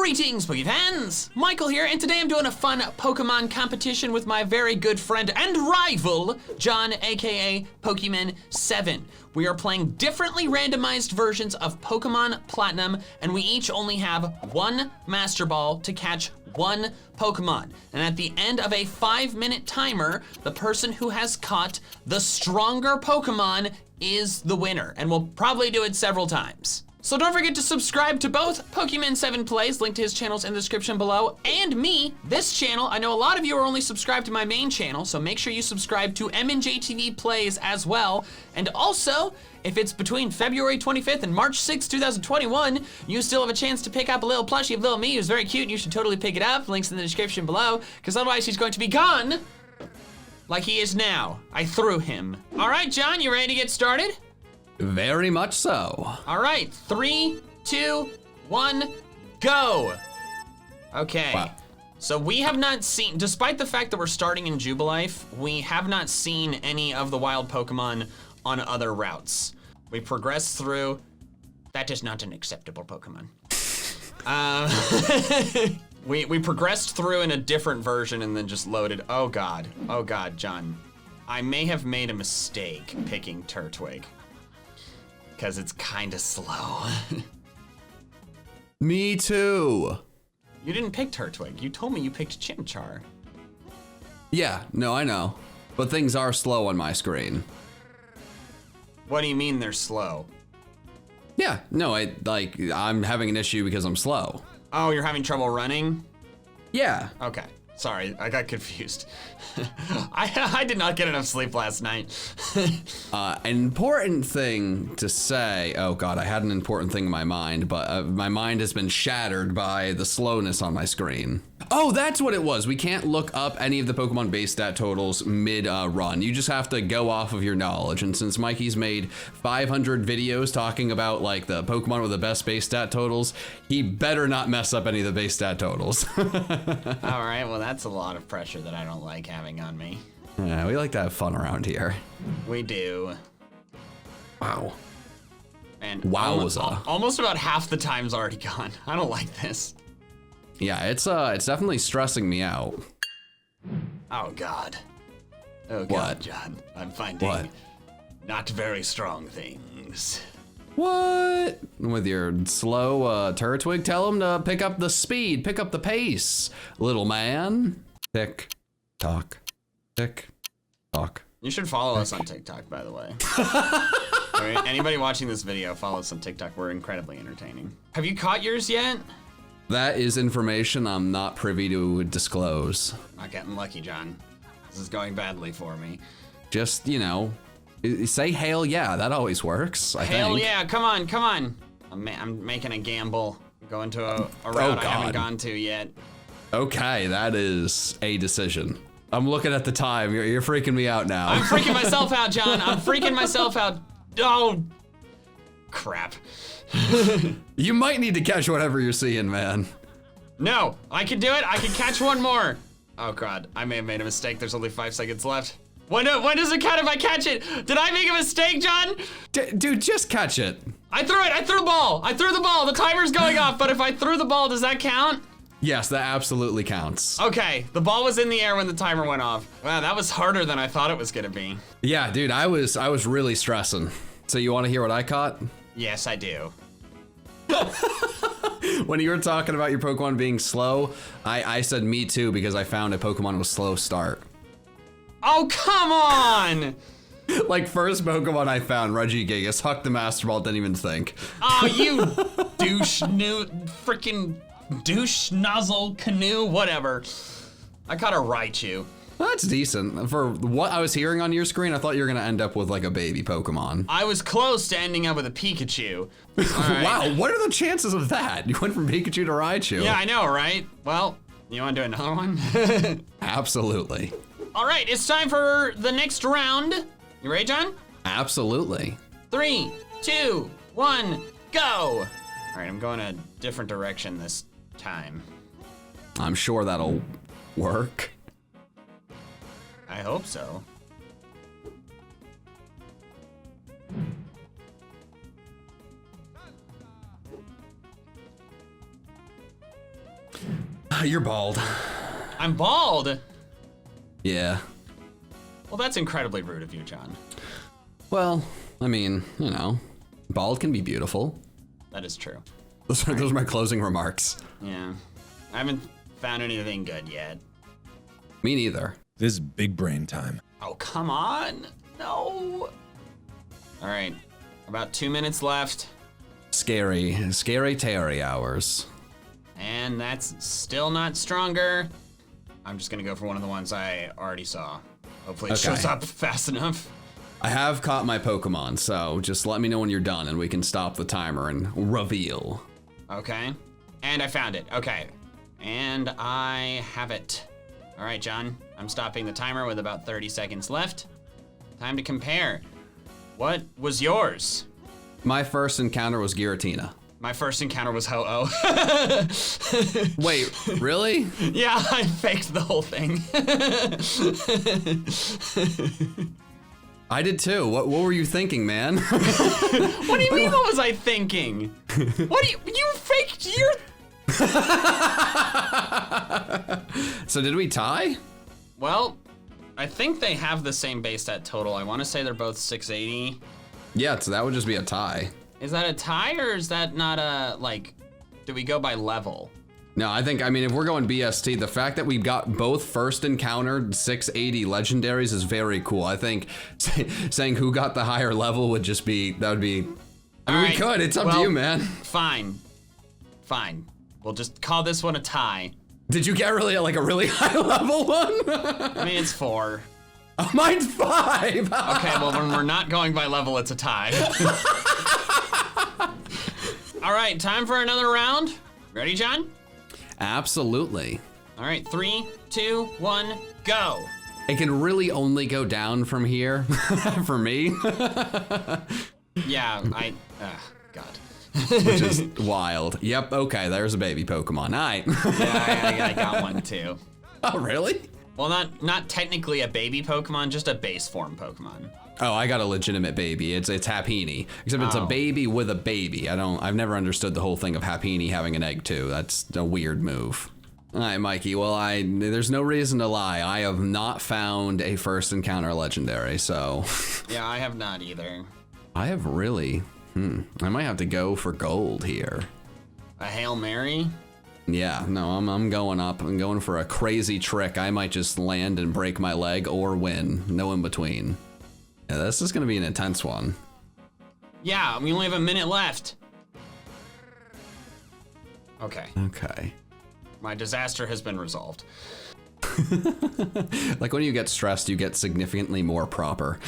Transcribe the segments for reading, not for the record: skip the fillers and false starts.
Greetings, Poke fans! Michael here, and today I'm doing a fun Pokemon competition with my very good friend and rival, John, aka PokeMEN7. We are playing differently randomized versions of Pokemon Platinum, and we each only have one Master Ball to catch one Pokemon. And at the end of a 5-minute timer, the person who has caught the stronger Pokemon is the winner, and we'll probably do it several times. So don't forget to subscribe to both PokeMEN7 Plays, link to his channels in the description below, and me, this channel. I know a lot of you are only subscribed to my main channel, so make sure you subscribe to MandJTV Plays as well. And also, if it's between February 25th and March 6th, 2021, you still have a chance to pick up a little plushie of little me who's very cute, and you should totally pick it up. Links in the description below, because otherwise he's going to be gone like he is now. I threw him. All right, John, you ready to get started? Very much so. All right, 3, 2, 1, go. Okay, wow. So we have not seen, despite the fact that we're starting in Jubilife, we have not seen any of the wild Pokemon on other routes. We progressed through, that is not an acceptable Pokemon. We progressed through in a different version and then just loaded. Oh God, John. I may have made a mistake picking Turtwig, because it's kind of slow. Me too. You didn't pick Turtwig. You told me you picked Chimchar. Yeah, no, I know. But things are slow on my screen. What do you mean they're slow? Yeah, no, I'm having an issue because I'm slow. Oh, you're having trouble running? Yeah. Okay, sorry, I got confused. I did not get enough sleep last night. An important thing to say, oh God, I had an important thing in my mind, but my mind has been shattered by the slowness on my screen. Oh, that's what it was. We can't look up any of the Pokemon base stat totals mid-run. You just have to go off of your knowledge. And since Mikey's made 500 videos talking about like the Pokemon with the best base stat totals, he better not mess up any of the base stat totals. All right, well, that's a lot of pressure that I don't like having on me. Yeah, we like to have fun around here. We do. Wow. And wowza. Almost about half the time's already gone. I don't like this. Yeah, it's definitely stressing me out. Oh God. Oh God, What? John. I'm finding not very strong things. What? With your slow Turtwig, tell him to pick up the speed, pick up the pace, little man. Tick, tock, tick, tock. You should follow us on TikTok, by the way. Right, anybody watching this video, follow us on TikTok. We're incredibly entertaining. Have you caught yours yet? That is information I'm not privy to disclose. Not getting lucky, John. This is going badly for me. Just, you know, say hail yeah, that always works, I think. Hail yeah, come on, come on. I'm making a gamble. Going to a route I haven't gone to yet. Okay, that is a decision. I'm looking at the time, you're freaking me out now. I'm freaking myself out, John. I'm freaking myself out. Oh, crap. You might need to catch whatever you're seeing, man. No, I can do it. I can catch one more. Oh God, I may have made a mistake. There's only 5 seconds left. When does it count if I catch it? Did I make a mistake, John? Dude, just catch it. I threw it. I threw the ball. I threw the ball. The timer's going off, but if I threw the ball, does that count? Yes, that absolutely counts. Okay, the ball was in the air when the timer went off. Wow, that was harder than I thought it was gonna be. Yeah, dude, I was really stressing. So you want to hear what I caught? Yes, I do. When you were talking about your Pokemon being slow, I said me too because I found a Pokemon with slow start. Oh, come on! Like first Pokemon I found, Regigigas, hucked the Master Ball, didn't even think. Oh, you freaking douche nozzle canoe, whatever. I caught a Raichu. That's decent. For what I was hearing on your screen, I thought you were gonna end up with like a baby Pokemon. I was close to ending up with a Pikachu. Right. Wow, what are the chances of that? You went from Pikachu to Raichu. Yeah, I know, right? Well, you wanna do another one? Absolutely. All right, it's time for the next round. You ready, John? Absolutely. 3, 2, 1, go! All right, I'm going a different direction this time. I'm sure that'll work. I hope so. You're bald. I'm bald? Yeah. Well, that's incredibly rude of you, John. Well, I mean, you know, bald can be beautiful. That is true. Those are my closing remarks. Yeah. I haven't found anything good yet. Me neither. This is big brain time. Oh, come on. No. All right. About 2 minutes left. Scary Terry hours. And that's still not stronger. I'm just gonna go for one of the ones I already saw. Hopefully it shows up fast enough. I have caught my Pokemon, so just let me know when you're done and we can stop the timer and reveal. Okay. And I found it. Okay. And I have it. All right, John. I'm stopping the timer with about 30 seconds left. Time to compare. What was yours? My first encounter was Giratina. My first encounter was Ho-Oh. Wait, really? Yeah, I faked the whole thing. I did too. What were you thinking, man? What do you mean, what was I thinking? What do you faked your... So did we tie? Well, I think they have the same base stat total. I want to say they're both 680. Yeah, so that would just be a tie. Is that a tie or is that not a, like, do we go by level? No, I mean, if we're going BST, the fact that we've got both first encountered 680 legendaries is very cool. I think saying who got the higher level would just be, that would be, I mean, we could, it's up to you, man. Fine. We'll just call this one a tie. Did you get really, like a really high level one? I mean, it's 4. Oh, mine's 5. Okay, well, when we're not going by level, it's a tie. All right, time for another round. Ready, John? Absolutely. All right, 3, 2, 1, go. It can really only go down from here for me. Yeah, God. Which is wild. Yep, okay, there's a baby Pokemon. All right. Yeah, I got one too. Oh, really? Well, not technically a baby Pokemon, just a base form Pokemon. Oh, I got a legitimate baby. It's Happini, except it's a baby with a baby. I've never understood the whole thing of Happini having an egg too. That's a weird move. All right, Mikey. Well, there's no reason to lie. I have not found a first encounter legendary, so. Yeah, I have not either. I have really. I might have to go for gold here. A Hail Mary? Yeah, no, I'm going up. I'm going for a crazy trick. I might just land and break my leg or win. No in between. Yeah, this is gonna be an intense one. Yeah, we only have a minute left. Okay. Okay. My disaster has been resolved. Like when you get stressed, you get significantly more proper.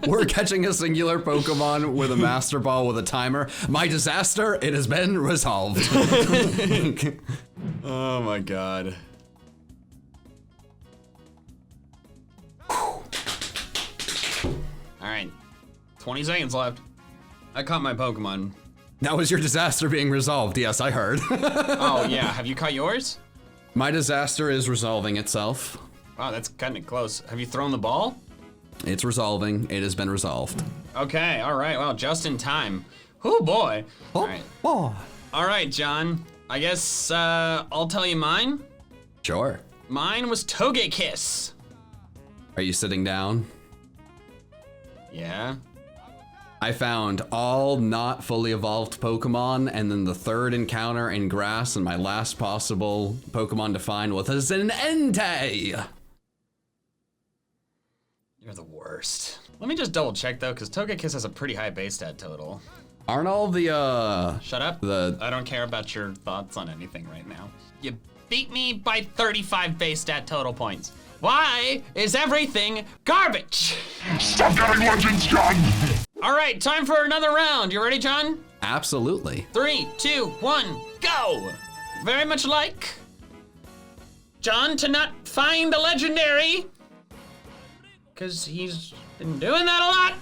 We're catching a singular Pokemon with a Master Ball with a timer. My disaster, it has been resolved. Oh my god. Alright, 20 seconds left. I caught my Pokemon. That was your disaster being resolved. Yes, I heard. Oh yeah, have you caught yours? My disaster is resolving itself. Wow, that's kind of close. Have you thrown the ball? It's resolving. It has been resolved. Okay, alright, well, just in time. Oh boy. Alright. Oh. Alright, John. I guess I'll tell you mine. Sure. Mine was Togekiss. Are you sitting down? Yeah. I found all not fully evolved Pokemon, and then the third encounter in grass, and my last possible Pokemon to find was an Entei. You're the worst. Let me just double check though, because Togekiss has a pretty high base stat total. Aren't all the Shut up. I don't care about your thoughts on anything right now. You beat me by 35 base stat total points. Why is everything garbage? Stop getting legends, John! All right, time for another round. You ready, John? Absolutely. 3, 2, 1, go! Very much like John to not find a legendary, because he's been doing that a lot.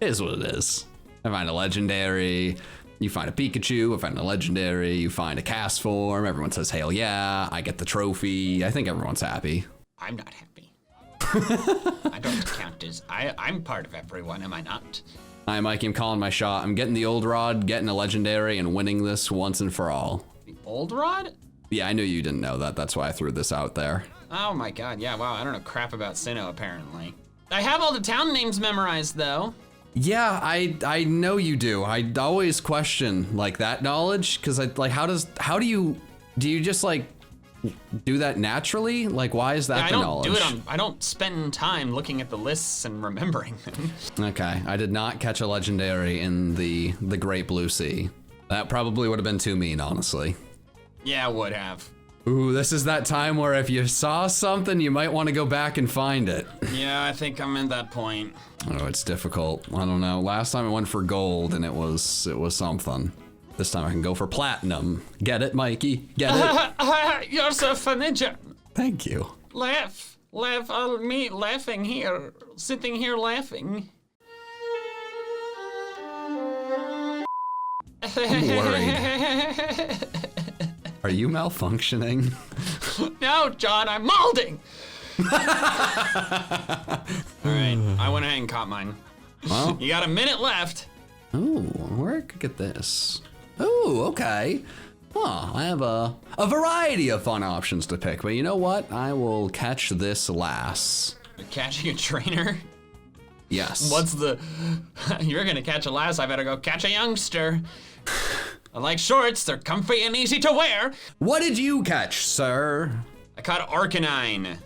It is what it is. I find a legendary, you find a Pikachu, I find a legendary, you find a cast form, everyone says, hell yeah, I get the trophy. I think everyone's happy. I'm not happy. I don't count as, I'm part of everyone, am I not? Hi, Mikey, I'm calling my shot. I'm getting the old rod, getting a legendary, and winning this once and for all. The Old Rod? Yeah, I knew you didn't know that. That's why I threw this out there. Oh my god, yeah, wow, I don't know crap about Sinnoh, apparently. I have all the town names memorized, though. Yeah, I know you do. I always question, like, that knowledge, because how do you just, like, do that naturally? Like, why is that the knowledge? I don't spend time looking at the lists and remembering them. Okay, I did not catch a legendary in the Great Blue Sea. That probably would have been too mean, honestly. Yeah, it would have. Ooh, this is that time where if you saw something, you might want to go back and find it. Yeah, I think I'm at that point. Oh, it's difficult. I don't know. Last time I went for gold and it was something. This time I can go for platinum. Get it, Mikey? Get it? You're so funny, John. Thank you. Laugh, me laughing here, sitting here laughing. I'm worried. Are you malfunctioning? No, John, I'm molding. All right, I went ahead and caught mine. Well, You got a minute left. ooh, where could I get this? Ooh, okay. Huh, I have a variety of fun options to pick, but you know what? I will catch this lass. You're catching a trainer? Yes. You're gonna catch a lass, I better go catch a youngster. I like shorts, they're comfy and easy to wear. What did you catch, sir? I caught Arcanine.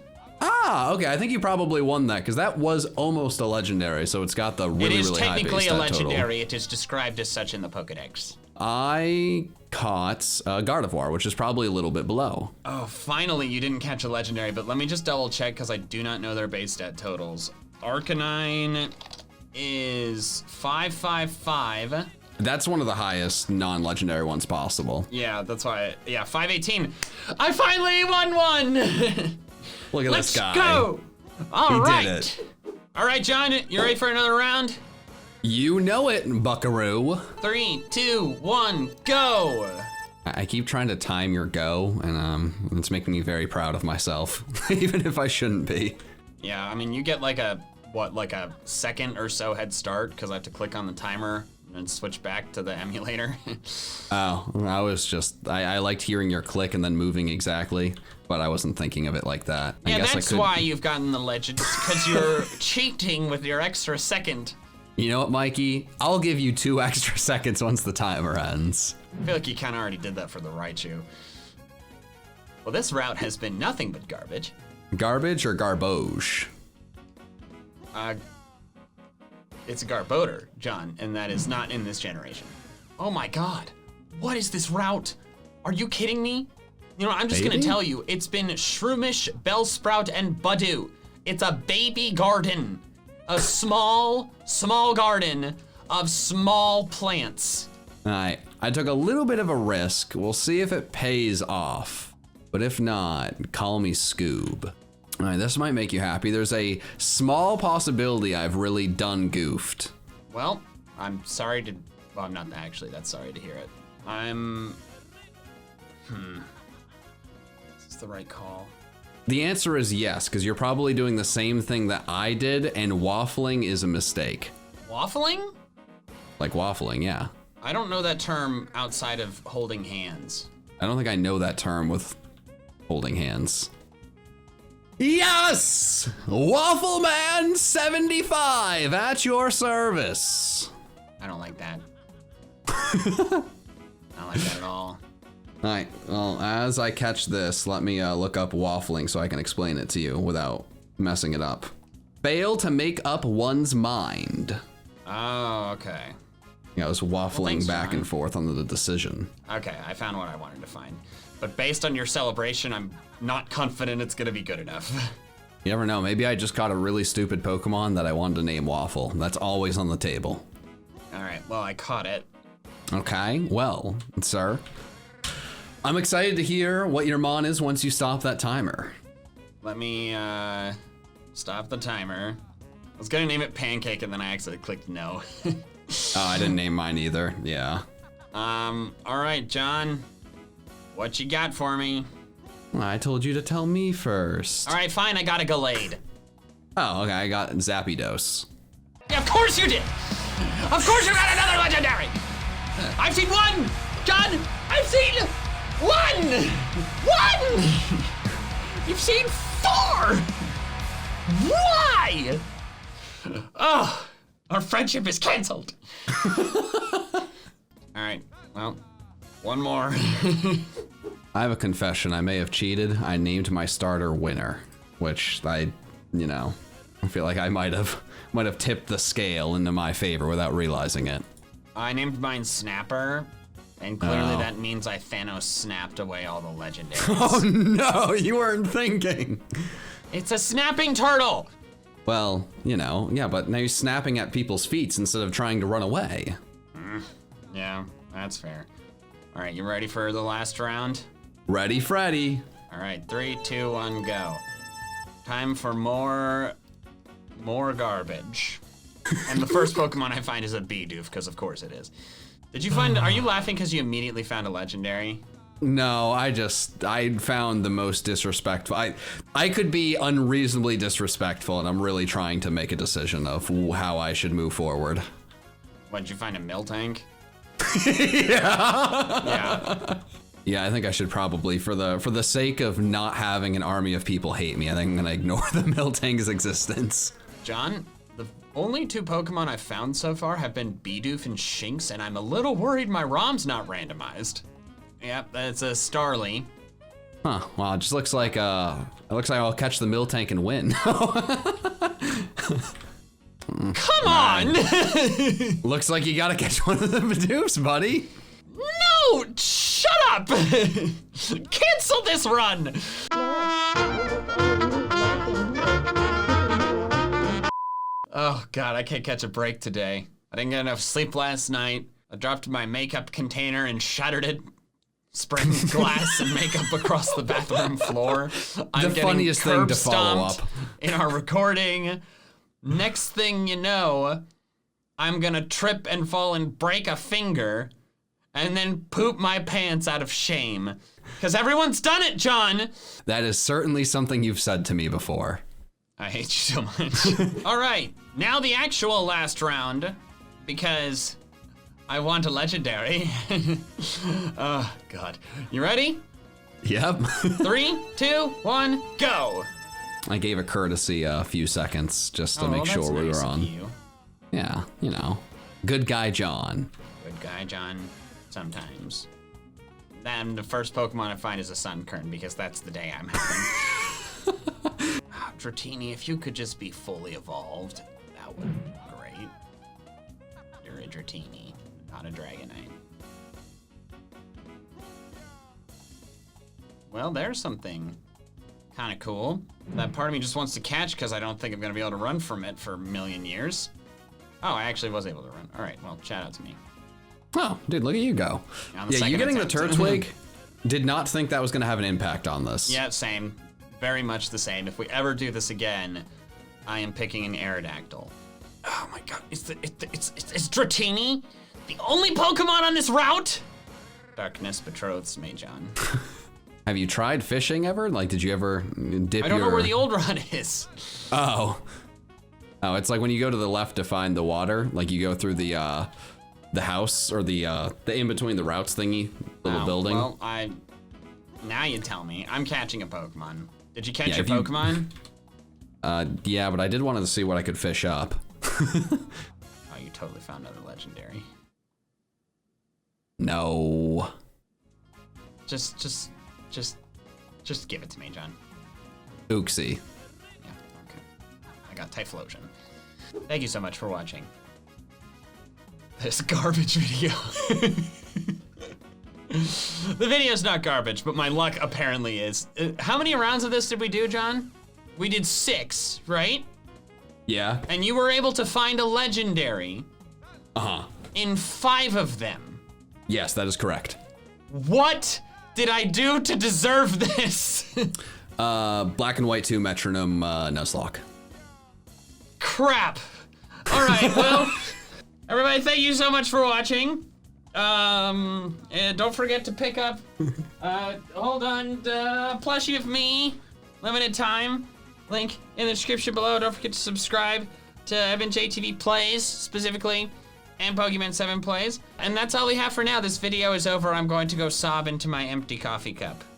Ah, okay, I think you probably won that, because that was almost a legendary, so it's got the really, It is really high base technically a stat legendary, total. it is described as such in the Pokedex. I caught Gardevoir, which is probably a little bit below. Oh, finally you didn't catch a legendary, but let me just double check because I do not know their base stat totals. Arcanine is 555. That's one of the highest non-legendary ones possible. Yeah, that's why, 518. I finally won one! Look at Let's this guy. go! All He right. did it. All right, John, you ready for another round? You know it, buckaroo. 3, 2, 1, go! I keep trying to time your go, and it's making me very proud of myself, even if I shouldn't be. Yeah, I mean, you get like a second or so head start because I have to click on the timer and switch back to the emulator. Oh, I liked hearing your click and then moving exactly, but I wasn't thinking of it like that. I Yeah, guess that's I could, why you've gotten the legend, because you're cheating with your extra second. You know what, Mikey? I'll give you 2 extra seconds once the timer ends. I feel like you kind of already did that for the Raichu. Well, this route has been nothing but garbage. Garbage or garbage? It's a Garbodor, John, and that is not in this generation. Oh my god, what is this route? Are you kidding me? You know, I'm just gonna Baby? tell you, it's been Shroomish, Bellsprout, and Budew. It's a baby garden. A small garden of small plants. All right, I took a little bit of a risk. We'll see if it pays off. But if not, call me Scoob. All right, this might make you happy. There's a small possibility I've really done goofed. Well, I'm sorry to, well, I'm not actually that sorry to hear it. Is this the right call? The answer is yes, because you're probably doing the same thing that I did, and waffling is a mistake. Waffling? Like waffling, yeah. I don't know that term outside of holding hands. I don't think I know that term with holding hands. Yes! WaffleMan75 at your service. I don't like that. I don't like that at all. All right, well, as I catch this, let me look up waffling so I can explain it to you without messing it up. Fail to make up one's mind. Oh, okay. Yeah, I was waffling thanks, back John. and forth on the decision. Okay, I found what I wanted to find. But based on your celebration, I'm not confident it's gonna be good enough. You never know, maybe I just caught a really stupid Pokemon that I wanted to name Waffle. That's always on the table. All right, well, I caught it. Okay, well, sir, I'm excited to hear what your mon is once you stop that timer. Let me stop the timer. I was gonna name it Pancake and then I accidentally clicked no. Oh, I didn't name mine either, yeah. All right, John, what you got for me? Well, I told you to tell me first. All right, fine, I got a Gallade. Oh, okay, I got Zapdos. Yeah, of course you did! Of course you got another legendary! I've seen one! John, I've seen 1! 1! You've seen 4! Why? Oh, our friendship is canceled. All right, well, one more. I have a confession. I may have cheated. I named my starter Winner, which I feel like I might have tipped the scale into my favor without realizing it. I named mine Snapper, and clearly that means I Thanos snapped away all the legendaries. Oh no, you weren't thinking. It's a snapping turtle. Well, yeah, but now you're snapping at people's feet instead of trying to run away. Yeah, that's fair. All right, you ready for the last round? Ready, Freddy. All right, 3, 2, 1, go. Time for more garbage. And the first Pokemon I find is a Bidoof, because of course it is. Did you find, are you laughing because you immediately found a legendary? No, I found the most disrespectful. I could be unreasonably disrespectful, and I'm really trying to make a decision of how I should move forward. What, did you find a Miltank? Yeah. Yeah, I think I should probably, for the sake of not having an army of people hate me, I think I'm gonna ignore the Miltank's existence. John, the only 2 Pokemon I've found so far have been Bidoof and Shinx, and I'm a little worried my ROM's not randomized. Yep, that's a Starly. Huh, well, it just looks like, I'll catch the Miltank and win. Come on! Looks like you gotta catch one of the Bidoofs, buddy. No! Shut up! Cancel this run! Oh God, I can't catch a break today. I didn't get enough sleep last night. I dropped my makeup container and shattered it, spraying glass and makeup across the bathroom floor. I'm The funniest thing to follow up in our recording. Next thing you know, I'm gonna trip and fall and break a finger and then poop my pants out of shame. Because everyone's done it, John! That is certainly something you've said to me before. I hate you so much. All right, now the actual last round, because I want a legendary. Oh, God. You ready? Yep. 3, 2, 1, go! I gave a courtesy a few seconds just to make sure we nice were of on. you. Yeah, good guy John. Good guy, John, sometimes. Then the first Pokemon I find is a Sunkern, because that's the day I'm having. Oh, Dratini, if you could just be fully evolved, that would be great. You're a Dratini, not a Dragonite. Well, there's something kind of cool that part of me just wants to catch because I don't think I'm going to be able to run from it for a million years. Oh, I actually was able to run. All right, well, shout out to me. Oh, dude, look at you go. Yeah, you getting the Turtwig? Did not think that was going to have an impact on this. Yeah, same. Very much the same. If we ever do this again, I am picking an Aerodactyl. Oh my God, it's Dratini? The only Pokemon on this route? Darkness betroths me, John. Have you tried fishing ever? Like, did you ever dip I don't know where the old run is. Oh, it's like when you go to the left to find the water, like you go through the house or the in between the routes thingy, little building. Well, now you tell me. I'm catching a Pokemon. Did you catch your Pokemon? Yeah, but I did want to see what I could fish up. Oh, you totally found another legendary. No. Just give it to me, John. Oopsie. Yeah, okay. I got Typhlosion. Thank you so much for watching this garbage video. The video's not garbage, but my luck apparently is. How many rounds of this did we do, John? We did 6, right? Yeah. And you were able to find a legendary. Uh-huh. In 5 of them. Yes, that is correct. What did I do to deserve this? Black and White 2 Metronome Nuzlocke. Crap. All right, well, everybody, thank you so much for watching. And don't forget to pick up, hold on, plushie of me, limited time, link in the description below. Don't forget to subscribe to MandJTV Plays, specifically. and PokeMen7 plays. And that's all we have for now. This video is over. I'm going to go sob into my empty coffee cup.